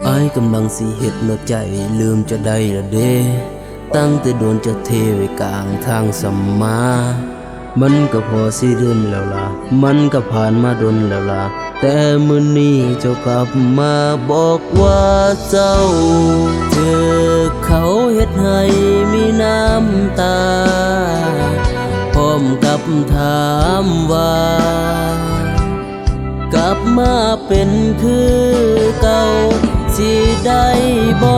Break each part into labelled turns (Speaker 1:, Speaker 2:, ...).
Speaker 1: อ้ายกำลังสิเฮ็ดหัวใจลืมจะได้ละเด้ตั้งแต่โดนจะเทไว้กลางทางสัมมามันก็พอสิลืมแล้วล่ะมันก็ผ่านมาดนแล้วล่ะแต่มื้อนี้เจ้ากลับมาบอกว่าเจ้าเจอเขาเฮ็ดให้มีน้ำตาพร้อมกับถามว่ากลับมาเป็นคือเก่าสิได้บ่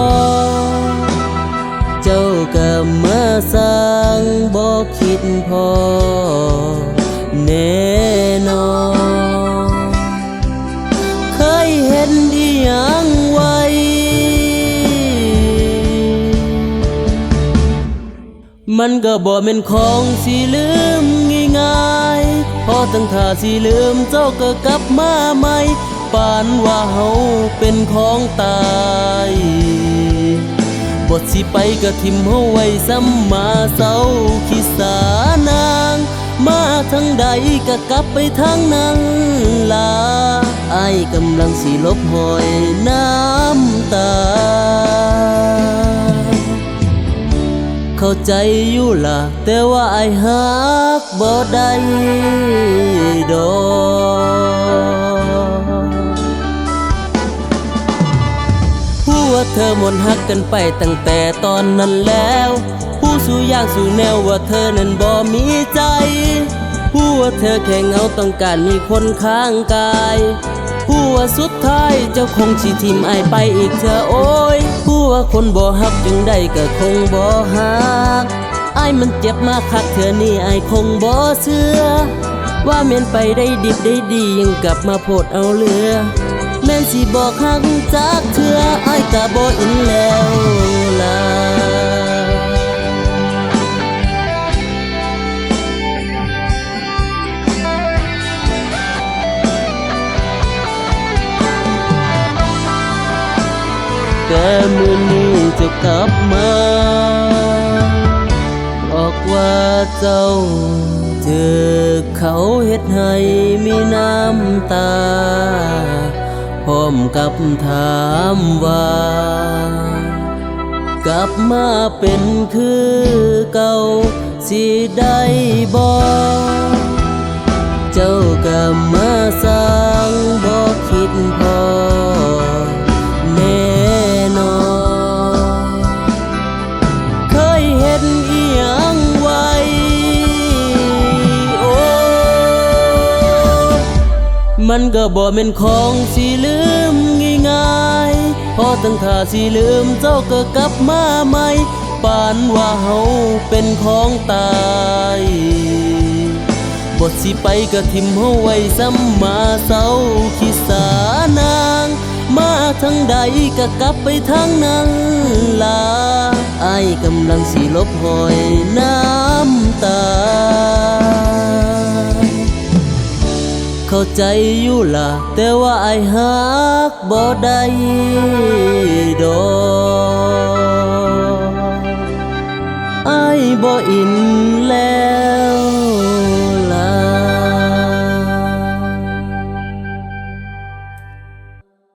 Speaker 1: เจ้าก็มาสร้างบ่คิดพอแน่นอนเคยเห็นอีหยังไว้มันก็บ่แม่นของสิลืมง่ายๆพอตั้งท่าสิลืมเจ้าก็กลับมาใหม่ปานว่าเฮาเป็นของตายบทสิไปก็ทิมเฮาไว้ซ้ำมาเศร้าขี้สานางมาทางใดก็กลับไปทางนั้นล่ะอ้ายกำลังสิลบหอยน้ำตาเข้าใจอยู่ล่ะแต่ว่าอ้ายฮักบ่ได้ดอกผู้ว่าเธอหมดฮักกันไปตั้งแต่ตอนนั้นแล้วผู้สู่ยากสู่แนวว่าเธอนั้นบ่มีใจผู้ว่าเธอแค่เงาต้องการมีคนข้างกายผู้ว่าสุดท้ายเจ้าคงสิทิมอ้ายไปอีกเธอโอ้ยผู้ว่าคนบ่ฮักจึงได้ก็คงบ่ฮักอ้ายมันเจ็บมาคักเธอนี่อ้ายคงบ่เชื่อว่าแม่นไปได้ดิบได้ดียังกลับมาโพดเอาเรือแม่นสิบอกฮักจากเธออ้ายก็บ่อินแล้วล่ะแต่มื้อนี้จะกลับมาบอกว่าเจ้าเจอเขาเฮ็ดให้มีน้ำตาพร้อมกับถามว่ากลับมาเป็นคือเก่าสิได้บ่เจ้าก็มาสร้างบ่คิดพอแน่นอนเคยเห็นอีหยังไว้โอ้มันก็บ่แม่นของสิลืมง่ายๆพอตั้งท่าสิลืมเจ้าก็กลับมาใหม่ปานว่าเฮาเป็นของตายบทสิไปก็ทิมเฮาไว้ซ้ำมาเศร้าขี้สานางมาทางใดก็กลับไปทางนั้นล่ะอ้ายกำลังสิลบหอยน้ำตาเข้าใจอยู่ล่ะแต่ว่าอ้ายฮักบ่ได้ดอกอ้ายบ่อินแล้